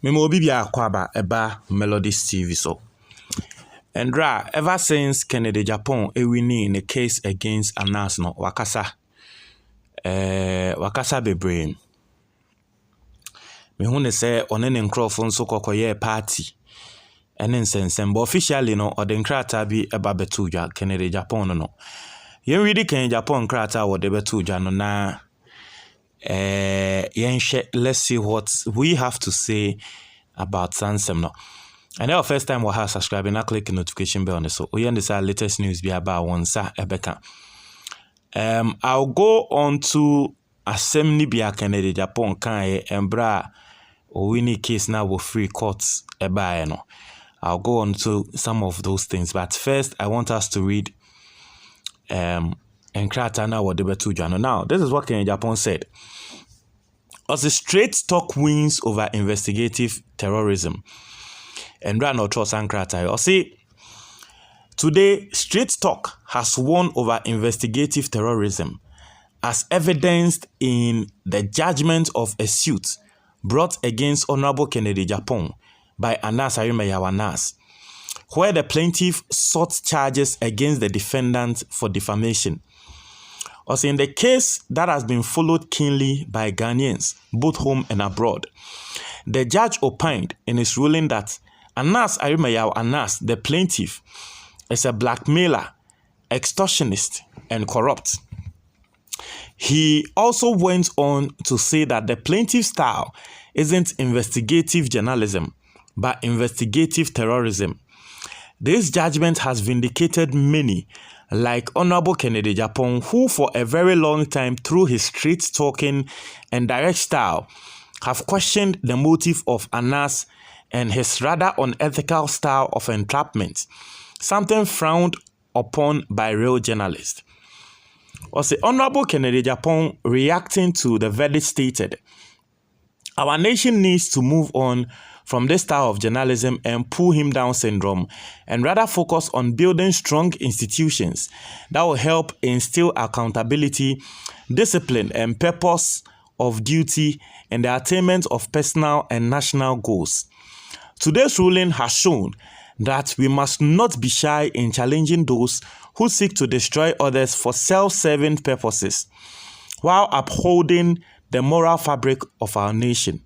Memo bibia kwaba eba Melodies TV so. And ever since Kennedy Agyapong winning in a case against Anas no wakasa bebrain. Me hune say onene nkrofo nso kokoye party. Ene nsensem but officially no or the nkrata bi eba betu dwa Kennedy Agyapong no. Yen read Kennedy Agyapong nkrata wo de betu dwa no na let's see what we have to say about Sansem no. And our first time we have subscribing, now click the notification bell on this. So we understand latest news be about one sa ebeka. I'll go on to Assembly be Kennedy Agyapong kan embra winning case now with free courts eba no. I'll go on to some of those things, but first I want us to read Enkrata na Wodebetu Jano. Now, this is what Kennedy Agyapong said. As a straight talk wins over investigative terrorism. And right now, trust Enkrata. I say today, straight talk has won over investigative terrorism, as evidenced in the judgment of a suit brought against Honorable Kennedy Agyapong by Anas Anas, where the plaintiff sought charges against the defendant for defamation. Also, in the case that has been followed keenly by Ghanaians, both home and abroad, the judge opined in his ruling that Anas Anas, the plaintiff, is a blackmailer, extortionist, and corrupt. He also went on to say that the plaintiff's style isn't investigative journalism, but investigative terrorism. This judgment has vindicated many, like Honorable Kennedy Agyapong, who for a very long time, through his straight talking and direct style, have questioned the motive of Anas and his rather unethical style of entrapment, something frowned upon by real journalists. Also, Honorable Kennedy Agyapong, reacting to the verdict, stated, "Our nation needs to move on from this style of journalism and pull him down syndrome, and rather focus on building strong institutions that will help instill accountability, discipline, and purpose of duty in the attainment of personal and national goals. Today's ruling has shown that we must not be shy in challenging those who seek to destroy others for self-serving purposes, while upholding the moral fabric of our nation."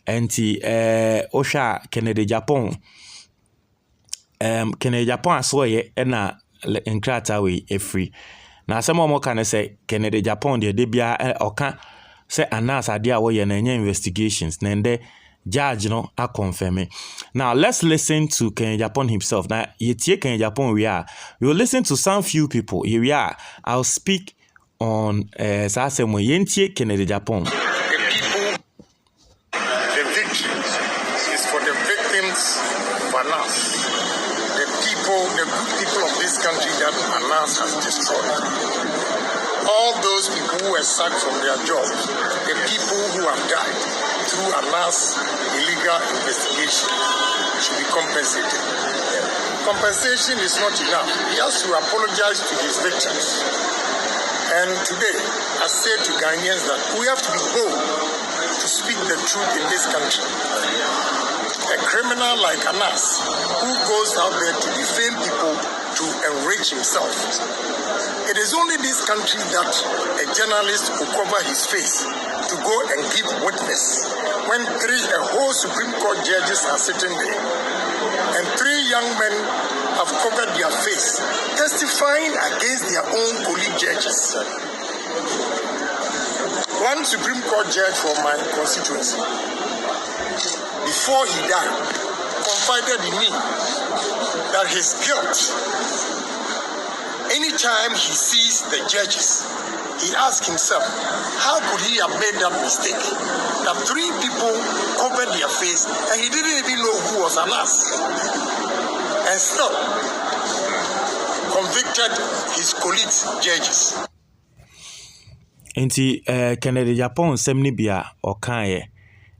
Enti Osha Kennedy Agyapong Kennedy Agyapong asoye na nkrata we free. Na some more can say Kennedy Agyapong de bia oka say Anas ade a wo ye na investigations na nde judge no a confirm. Now let's listen to Kennedy Agyapong himself. Now yetie Kennedy Agyapong we will listen to some few people. Here we are. I'll speak on Sasemo yentie Kennedy Agyapong. The good people of this country that Anas has destroyed. All those people who were sacked from their jobs, the people who have died through Anas' illegal investigation should be compensated. Compensation is not enough. He has to apologize to his victims. And today, I say to Ghanaians that we have to be bold to speak the truth in this country. A criminal like Anas, who goes out there to defame people to enrich himself. It is only this country that a journalist will cover his face to go and give witness when a whole Supreme Court judges are sitting there and 3 young men have covered their face testifying against their own colleague judges. One Supreme Court judge from my constituency, before he died, confided in me that his guilt, anytime he sees the judges, he asks himself, how could he have made that mistake? That 3 people covered their face and he didn't even know who was Anas. And still convicted his colleagues judges. Enti Kennedy Agyapong semni bia okaye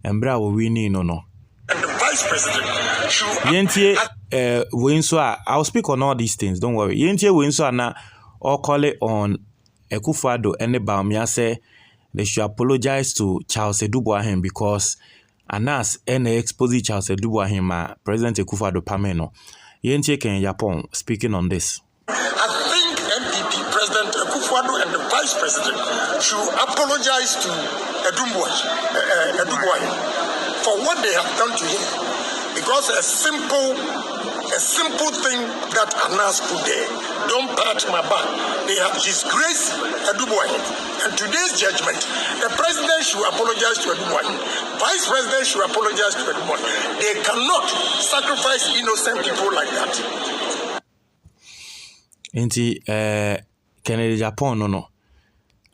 embra wo wini no. And the vice president should Yentie I'll speak on all these things, don't worry. Yentie Winso na or call it on Ekufuado and the Baumia say they should apologize to Charles Eduboahen because Anas ene expose Charles Edubuahima President Akufo-Addo Pameno. Nyantakyi and Agyapong speaking on this. I think NPP President Akufo-Addo and the Vice President should apologize to Edubuahima for what they have done to him, because a simple thing that Anas put there, don't pat my back. They have disgraced Edubuahima, and today's judgment, the president should apologize to Edubuahima, vice president should apologize to Edubuahima. They cannot sacrifice innocent people like that. Inti Kennedy Agyapong no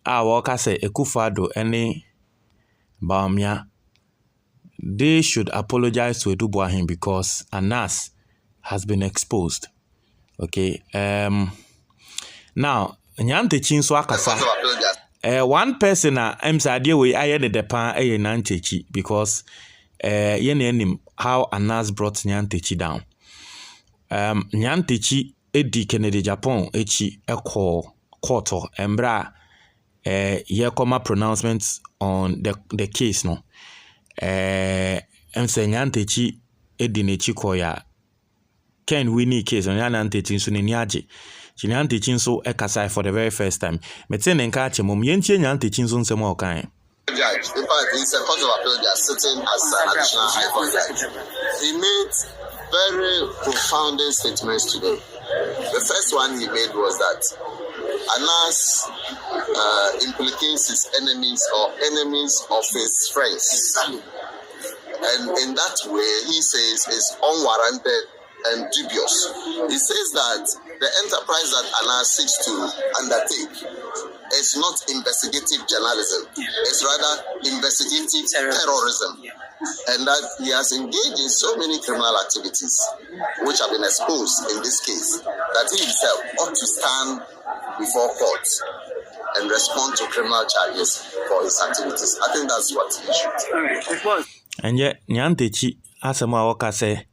waka say Akufo-Addo any Bawumia, they should apologize to Edubuahima because Anas has been exposed. Okay. Now Nyantakyi nso akasa. One person emsade we aye ne depan Nyantakyi because ye na enim how Anas brought Nyantakyi down. Nyantakyi edi Kennedy Agyapong echi ekọ court embra ye come pronouncements on the case no. Emse Nyantakyi edi nechi koya Ken Winnie case on Nyantakyi nso ne niaje. Nyantakyi nso ekasai for the very first time. Meten nka achemom yentie Nyantakyi nso nsem okan. Judge, in fact, it's a court of appeal they are sitting as an additional high court judge. He made very profounding statements today. The first one he made was that Anas implicates his enemies or enemies of his friends. And in that way, he says it's unwarranted and dubious. He says that the enterprise that Anas seeks to undertake is not investigative journalism. It's rather investigative terrorism. And that he has engaged in so many criminal activities which have been exposed in this case that he himself ought to stand before court and respond to criminal charges for his activities. I think that's what he should. And yet Nyantakyi asema waka say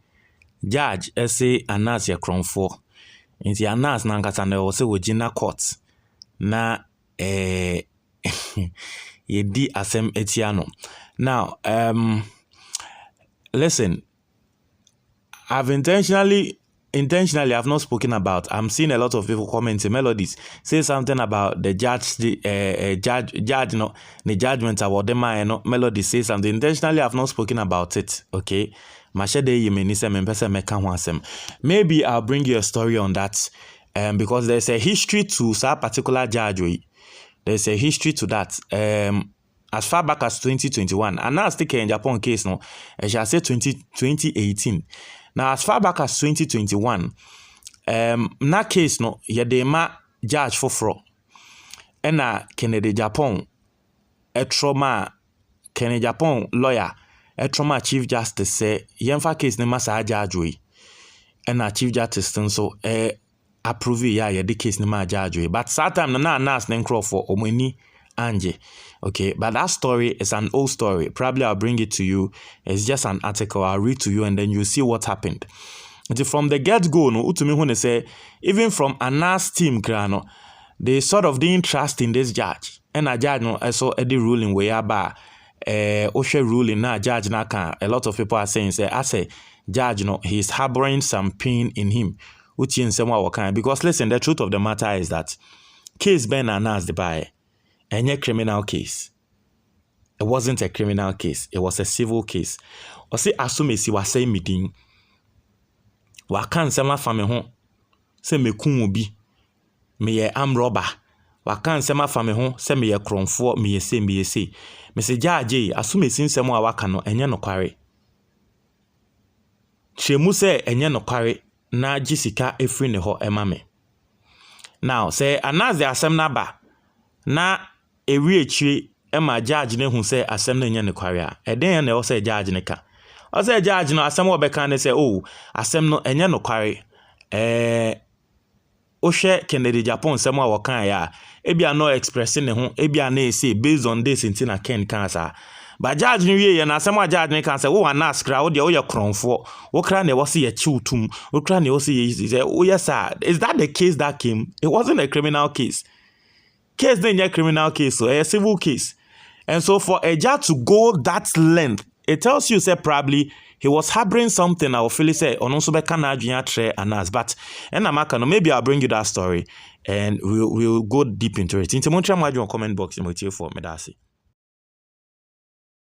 judge say Anas ye kronfo. Inti Anas na nkasa na wo se wogina court na yedi asem etiano. Now listen, I've intentionally I've not spoken about. I'm seeing a lot of people commenting melodies say something about the judge no the judgment about them no melody say something. Intentionally I've not spoken about it. Okay, maybe I'll bring you a story on that because there's a history to that particular judge. There's a history to that as far back as 2021, and now still in Japan case no I shall say 2018. Now as far back as 2021 na case no yedema judge foforo ena Kennedy Agyapong trauma Kennedy Agyapong lawyer trauma chief justice say yemfa case ne masa judge we ena chief justice so approve ya yede case ne ma judge we, but that time na Anas ne nkro for omani anje. Okay, but that story is an old story. Probably I'll bring it to you. It's just an article. I'll read to you and then you see what happened. And from the get-go, no, utumi when they say, even from Anas team, grano, they sort of didn't trust in this judge. And a judge, no, I saw Eddie ruling where ba Oshe ruling na judge na can. A lot of people are saying, say, I say, judge, no, he's harboring some pain in him. Uchi in some way, because listen, the truth of the matter is that case Ben Anas the buy. Any criminal case. It wasn't a criminal case. It was a civil case. Or say assume si wa say meeting. Wa kan sema fame ho. Se me kun obi. Me ye arm robber. Wa kan sema fame ho. Se me ye kronfo me ye se. Me se judge assume sin sema wa waka no enye no kware. Chemu se enye no kware na jisika efri ne ho ema me. Now say Anas the asem na ba. Na ewi echi ema judge ne hu say asem na nya ne kware a eden na o say judge ne ka o say judge no asem obeka ne say oh asem no enya no kware o hwe Kennedy Agyapong sem a wokan ya ebia no express ne ho ebia na say based on this intina Ken cancer but judge ne wie na asem a judge ne kan say wo Anas kra wo de wo ye kronfo wo kra ne wo say ye chiutum wo kra ne wo say oh yes sir. Is that the case that came? It wasn't a criminal case. Case then a criminal case, so a civil case. And so for a judge to go that length, it tells you say probably he was harboring something. I'll feel say on also be can and us, but and I'm maybe I'll bring you that story and we'll go deep into it. Into comment box for me, that's it.